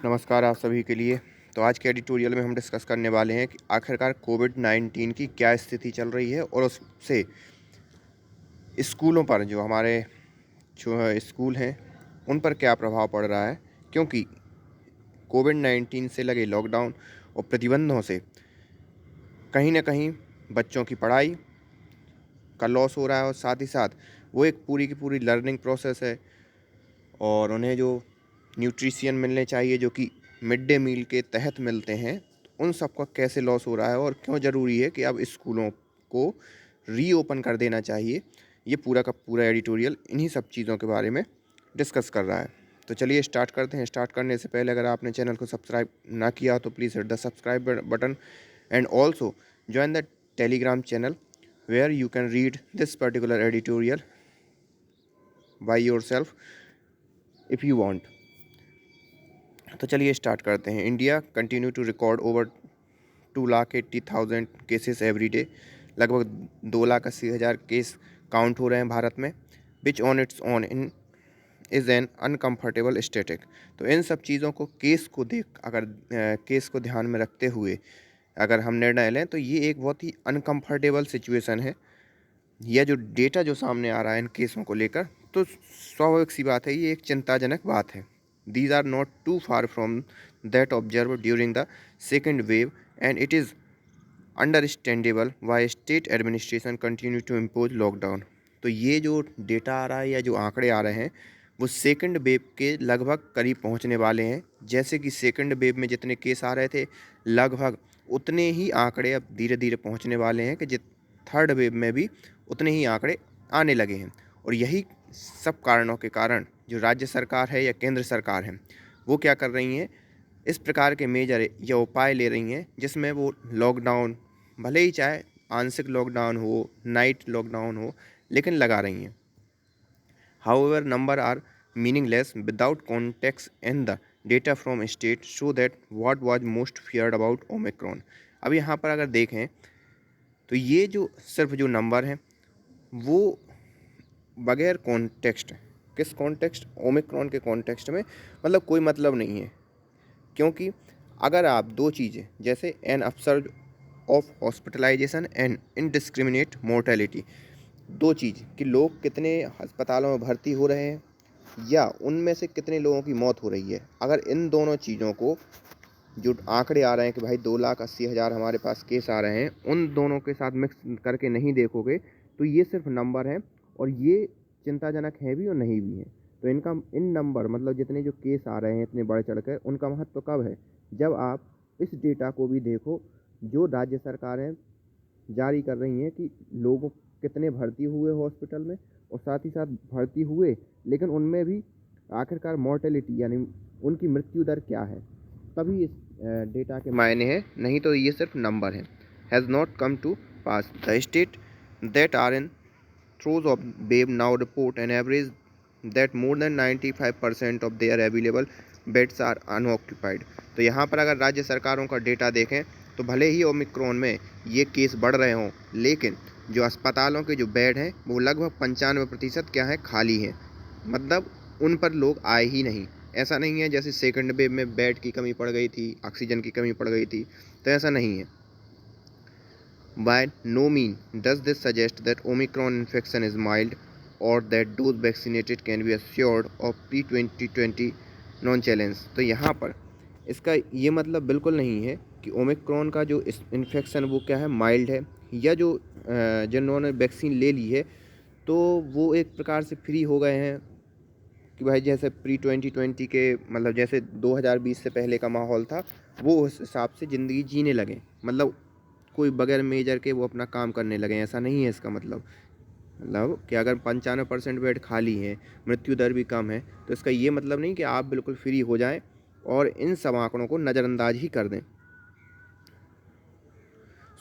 नमस्कार आप सभी के लिए। तो आज के एडिटोरियल में हम डिस्कस करने वाले हैं कि आखिरकार कोविड-19 की क्या स्थिति चल रही है और उससे स्कूलों पर जो हमारे स्कूल हैं उन पर क्या प्रभाव पड़ रहा है। क्योंकि कोविड-19 से लगे लॉकडाउन और प्रतिबंधों से कहीं न कहीं बच्चों की पढ़ाई का लॉस हो रहा है और साथ ही साथ वो एक पूरी की पूरी लर्निंग प्रोसेस है और उन्हें जो न्यूट्रिशन मिलने चाहिए जो कि मिड डे मील के तहत मिलते हैं, उन सब का कैसे लॉस हो रहा है और क्यों ज़रूरी है कि अब स्कूलों को रीओपन कर देना चाहिए। ये पूरा का पूरा एडिटोरियल इन्हीं सब चीज़ों के बारे में डिस्कस कर रहा है। तो चलिए स्टार्ट करते हैं। स्टार्ट करने से पहले अगर आपने चैनल को सब्सक्राइब ना किया तो please hit the subscribe button and also join the telegram channel where you can read this particular editorial by yourself if you want. तो चलिए स्टार्ट करते हैं। India continue to record over 2,80,000 cases every day. लगभग 2,80,000 case count हो रहे हैं भारत में। Which on its on in is an uncomfortable static. तो इन सब चीज़ों को केस को ध्यान में रखते हुए अगर हम निर्णय लें तो ये एक बहुत ही अनकम्फर्टेबल सिचुएशन है। यह जो डेटा जो सामने आ रहा है इन केसों को लेकर, तो स्वाभाविक सी बात है, ये एक चिंताजनक बात है। These are not too far from that observed during the second wave, and it is understandable why state administration continue to impose lockdown। तो ये जो डेटा आ रहा है या जो आंकड़े आ रहे हैं वो सेकंड वेव के लगभग करीब पहुंचने वाले हैं। जैसे कि सेकंड वेव में जितने केस आ रहे थे लगभग उतने ही आंकड़े अब धीरे धीरे पहुंचने वाले हैं कि थर्ड वेव में भी उतने ही आंकड़े आने लगे हैं। और यही सब कारणों के कारण जो राज्य सरकार है या केंद्र सरकार है वो क्या कर रही हैं, इस प्रकार के मेजर या उपाय ले रही हैं जिसमें वो लॉकडाउन, भले ही चाहे आंशिक लॉकडाउन हो, नाइट लॉकडाउन हो, लेकिन लगा रही हैं। However number are meaningless without context and the data from state show that what was most feared about Omicron. अब यहाँ पर अगर देखें तो ये जो सिर्फ जो नंबर हैं वो बगैर कॉन्टेक्स्ट, किस कॉन्टेक्स्ट, ओमिक्रॉन के कॉन्टेक्स्ट में, मतलब कोई मतलब नहीं है। क्योंकि अगर आप दो चीज़ें जैसे an upsurge of hospitalisation and indiscriminate mortality, दो चीज़ कि लोग कितने अस्पतालों में भर्ती हो रहे हैं या उनमें से कितने लोगों की मौत हो रही है, अगर इन दोनों चीज़ों को जो आंकड़े आ रहे हैं कि भाई 2,80,000 हमारे पास केस आ रहे हैं, उन दोनों के साथ मिक्स करके नहीं देखोगे तो ये सिर्फ नंबर हैं और ये चिंताजनक है भी और नहीं भी है। तो इन नंबर मतलब जितने जो केस आ रहे हैं इतने बढ़ चढ़ कर, उनका महत्व कब है, जब आप इस डेटा को भी देखो जो राज्य सरकारें जारी कर रही हैं कि लोगों कितने भर्ती हुए हॉस्पिटल में और साथ ही साथ भर्ती हुए लेकिन उनमें भी आखिरकार मॉर्टेलिटी यानी उनकी मृत्यु दर क्या है, तभी इस डेटा के मायने हैं, नहीं तो ये सिर्फ नंबर है। Has not come to pass the state that are in throes of wave now report an average that more than 95% of their available beds are unoccupied। तो यहाँ पर अगर राज्य सरकारों का डेटा देखें तो भले ही ओमिक्रॉन में ये केस बढ़ रहे हों लेकिन जो अस्पतालों के जो बेड हैं वो लगभग 95% क्या है, खाली हैं। मतलब उन पर लोग आए ही नहीं। ऐसा नहीं है जैसे सेकंड वेव में बेड की कमी पड़ गई थी, ऑक्सीजन की कमी पड़ गई थी, तो ऐसा नहीं है। By no means does this suggest that Omicron infection is mild or that those vaccinated can be assured of pre-2020 non-challenge। तो यहाँ पर इसका ये मतलब बिल्कुल नहीं है कि ओमिक्रॉन का जो इन्फेक्शन वो क्या है, माइल्ड है, या जो जिन्होंने वैक्सीन ले ली है तो वो एक प्रकार से फ्री हो गए हैं कि भाई जैसे प्री-2020 के मतलब जैसे 2020 से पहले का माहौल था वो उस हिसाब से ज़िंदगी जीने लगे, मतलब कोई बगैर मेजर के वो अपना काम करने लगे। ऐसा नहीं है इसका मतलब कि अगर 95% बेड खाली हैं, मृत्यु दर भी कम है, तो इसका ये मतलब नहीं कि आप बिल्कुल फ्री हो जाएं और इन सब आंकड़ों को नज़रअंदाज ही कर दें।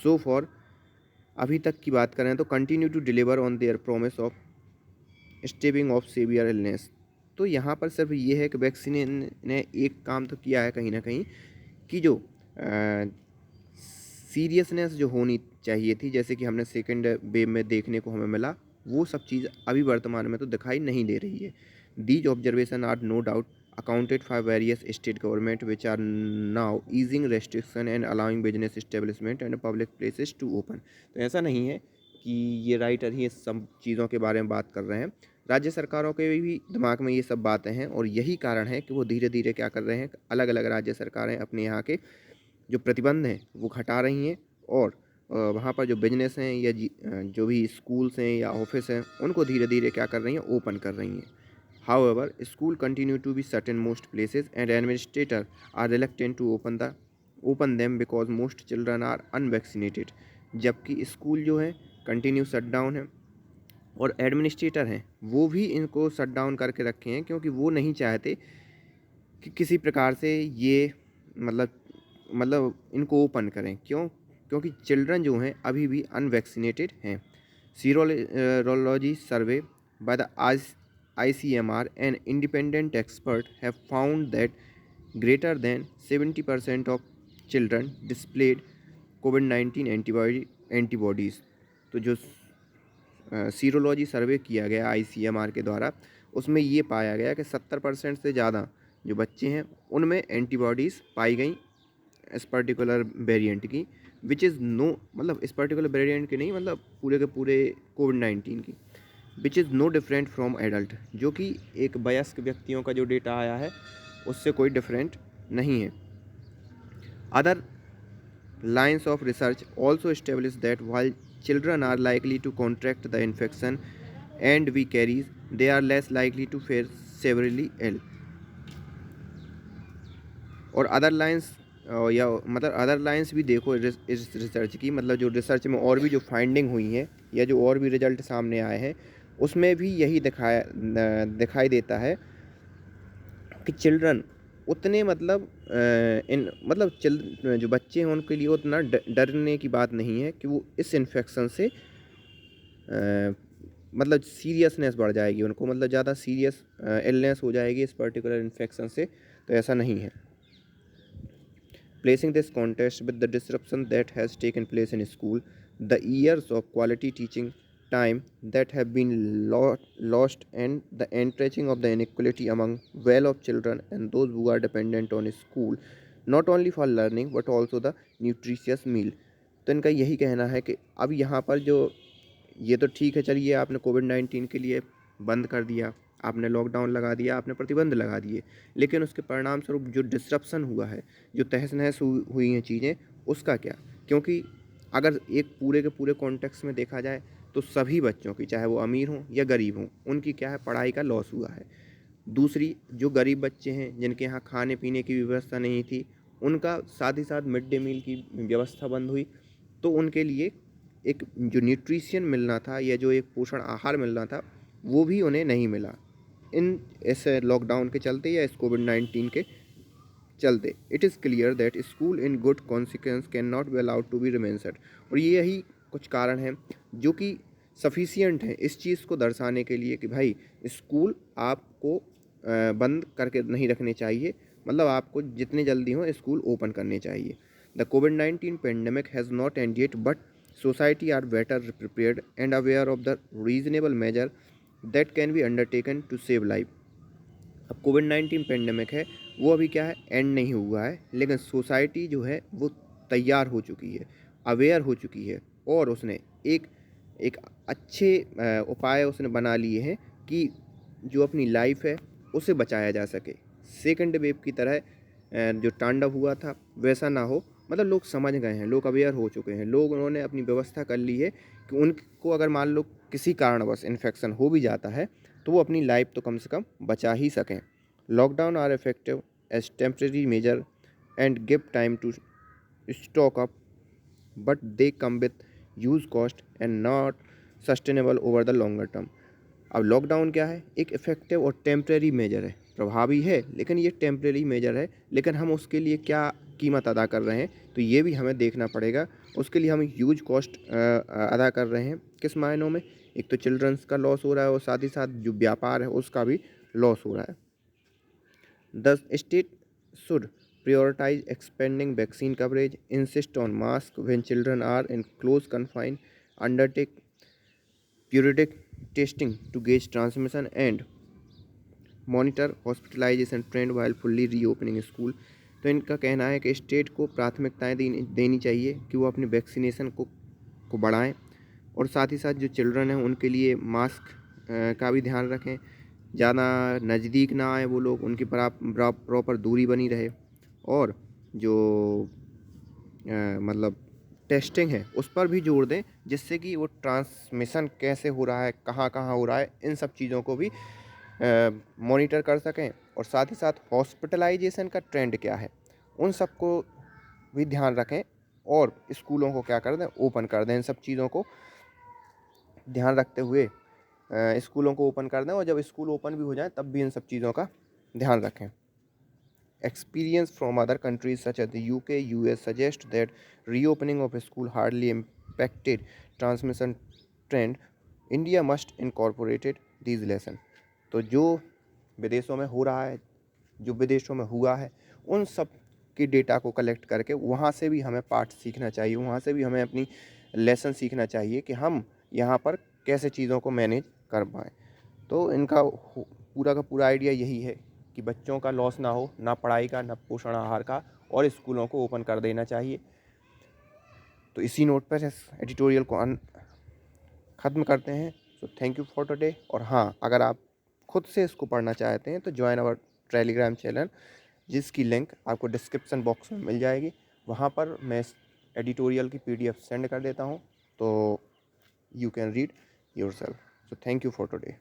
सो फॉर अभी तक की बात करें तो continue to deliver on their promise of staving off severe illness. तो यहाँ पर सिर्फ ये है कि वैक्सीन ने एक काम तो किया है कहीं ना कहीं कि जो सीरियसनेस जो होनी चाहिए थी, जैसे कि हमने सेकंड वेव में देखने को हमें मिला, वो सब चीज़ अभी वर्तमान में तो दिखाई नहीं दे रही है। These observation are no doubt accounted for various state government which are now easing restriction and allowing business establishment and public places to open। तो ऐसा नहीं है कि ये राइटर ही सब चीज़ों के बारे में बात कर रहे हैं, राज्य सरकारों के भी दिमाग में ये सब बातें हैं और यही कारण है कि वो धीरे धीरे क्या कर रहे हैं, अलग अलग राज्य सरकारें अपने यहाँ के जो प्रतिबंध हैं वो घटा रही हैं और वहाँ पर जो बिजनेस हैं या जो भी स्कूल्स हैं या ऑफिस हैं उनको धीरे धीरे क्या कर रही हैं, ओपन कर रही हैं। However, school continue to be shut in most places and administrators are reluctant to open them because most children are unvaccinated। जबकि स्कूल जो है कंटिन्यू शट डाउन है और एडमिनिस्ट्रेटर हैं वो भी इनको शट डाउन करके रखे हैं क्योंकि वो नहीं चाहते कि किसी प्रकार से ये मतलब इनको ओपन करें। क्यों? क्योंकि चिल्ड्रन जो हैं अभी भी अनवैक्सीनेटेड हैं। Serology survey by the ICMR and independent experts have found that greater than 70% of children displayed COVID-19 antibodies। तो जो सीरोलॉजी सर्वे किया गया ICMR के द्वारा उसमें ये पाया गया कि 70% से ज़्यादा जो बच्चे हैं उनमें एंटीबॉडीज़ पाई गई इस पर्टिकुलर वेरिएंट की, विच इज़ नो मतलब इस पर्टिकुलर वेरिएंट की नहीं, मतलब पूरे के पूरे कोविड-19 की, which is no different from adult, जो कि एक वयस्क व्यक्तियों का जो डेटा आया है उससे कोई डिफरेंट नहीं है। Other lines of research also establish that while children are likely to contract the infection and we carries, they are less likely to fare severely ill। और अदर लाइंस या मतलब अदर लाइंस भी देखो इस research की, मतलब जो research में और भी जो फाइंडिंग हुई हैं या जो और भी रिजल्ट सामने आए हैं उसमें भी यही दिखाई देता है कि चिल्ड्रन उतने जो बच्चे हैं उनके लिए उतना डरने की बात नहीं है कि वो इस इन्फेक्शन से सीरियसनेस बढ़ जाएगी उनको, मतलब ज़्यादा सीरियस इलनेस हो जाएगी इस पर्टिकुलर इन्फेक्शन से, तो ऐसा नहीं है। Placing this context with the disruption that has taken place in school, the years of quality teaching time that have been lost, and the entrenching of the inequality among well-off children and those who are dependent on school, not only for learning but also the nutritious meal। तो इनका यही कहना है कि अब यहाँ पर जो ये तो ठीक है, चलिए आपने कोविड-19 के लिए बंद कर दिया, आपने लॉकडाउन लगा दिया, आपने प्रतिबंध लगा दिए, लेकिन उसके परिणाम स्वरूप जो डिस्रप्शन हुआ है, जो तहस नहस हुई हैं चीज़ें, उसका क्या? क्योंकि अगर एक पूरे के पूरे कॉन्टेक्स्ट में देखा जाए तो सभी बच्चों की, चाहे वो अमीर हों या गरीब हों, उनकी क्या है, पढ़ाई का लॉस हुआ है। दूसरी, जो गरीब बच्चे हैं जिनके यहाँ खाने पीने की व्यवस्था नहीं थी, उनका साथ ही साथ मिड डे मील की व्यवस्था बंद हुई, तो उनके लिए एक जो न्यूट्रिशन मिलना था या जो एक पोषण आहार मिलना था वो भी उन्हें नहीं मिला इन ऐसे लॉकडाउन के चलते या इस कोविड-19 के चलते। It is clear that school in good consequence can not be allowed to be remain shut. और ये यही कुछ कारण हैं जो कि सफिशियंट हैं इस चीज़ को दर्शाने के लिए कि भाई स्कूल आपको बंद करके नहीं रखने चाहिए, मतलब आपको जितने जल्दी हो स्कूल ओपन करने चाहिए। द कोविड-19 pandemic has not end yet but society are better prepared and aware of the reasonable measure that can be undertaken to save life. अब कोविड-19 पेंडेमिक है वो अभी क्या है, एंड नहीं हुआ है, लेकिन सोसाइटी जो है वो तैयार हो चुकी है, अवेयर हो चुकी है और उसने एक एक अच्छे उपाय उसने बना लिए हैं कि जो अपनी लाइफ है उसे बचाया जा सके। सेकंड वेव की तरह जो तांडव हुआ था वैसा ना हो, मतलब लोग समझ गए हैं, लोग अवेयर हो चुके हैं, लोग उन्होंने अपनी व्यवस्था कर ली है कि उनको अगर मान लो किसी कारणवश इन्फेक्शन हो भी जाता है तो वो अपनी लाइफ तो कम से कम बचा ही सकें। Lockdown are effective as temporary measure and give time to stock up but they come with use cost and not sustainable over the longer term. अब लॉकडाउन क्या है, एक इफेक्टिव और टेम्परेरी मेजर है, प्रभावी है लेकिन ये टेम्परेरी मेजर है, लेकिन हम उसके लिए क्या कीमत अदा कर रहे हैं तो ये भी हमें देखना पड़ेगा। उसके लिए हम ह्यूज कॉस्ट अदा कर रहे हैं, किस मायनों में, एक तो चिल्ड्रंस का लॉस हो रहा है और साथ ही साथ जो व्यापार है उसका भी लॉस हो रहा है। The state should prioritize expanding vaccine coverage, insist on masks when children are in close confine, undertake periodic testing to gauge transmission, and monitor hospitalisation trend while fully reopening school. तो इनका कहना है कि state को प्राथमिकताएं देनी चाहिए कि वो अपनी वैक्सीनेशन को बढ़ाएं, और साथ ही साथ जो चिल्ड्रन हैं उनके लिए मास्क का भी ध्यान रखें, ज़्यादा नज़दीक ना आए वो लोग, उनकी प्रॉपर दूरी बनी रहे, और जो मतलब टेस्टिंग है उस पर भी जोर दें, जिससे कि वो ट्रांसमिशन कैसे हो रहा है, कहाँ कहाँ हो रहा है, इन सब चीज़ों को भी मॉनिटर कर सकें। और साथ ही साथ हॉस्पिटलाइजेशन का ट्रेंड क्या है उन सब को भी ध्यान रखें, और स्कूलों को क्या कर दें, ओपन कर दें। इन सब चीज़ों को ध्यान रखते हुए स्कूलों को ओपन कर दें, और जब स्कूल ओपन भी हो जाए तब भी इन सब चीज़ों का ध्यान रखें। Experience from other countries such as the UK, US suggest that reopening of a school hardly impacted transmission trend. India must incorporate these lessons. तो जो विदेशों में हो रहा है, जो विदेशों में हुआ है, उन सब की डेटा को कलेक्ट करके वहाँ से भी हमें पाठ सीखना चाहिए, वहाँ से भी हमें अपनी लेसन सीखना चाहिए कि हम यहाँ पर कैसे चीज़ों को मैनेज कर पाएँ। तो इनका पूरा का पूरा आइडिया यही है कि बच्चों का लॉस ना हो, ना पढ़ाई का, ना पोषण आहार का, और स्कूलों को ओपन कर देना चाहिए। तो इसी नोट पर इस एडिटोरियल को ख़त्म करते हैं। So thank you for today. और हाँ, अगर आप खुद से इसको पढ़ना चाहते हैं तो ज्वाइन आवर टेलीग्राम चैनल, जिसकी लिंक आपको डिस्क्रिप्शन बॉक्स में मिल जाएगी। वहाँ पर मैं इस एडिटोरियल की PDF सेंड कर देता हूँ, तो you can read yourself. So thank you for today.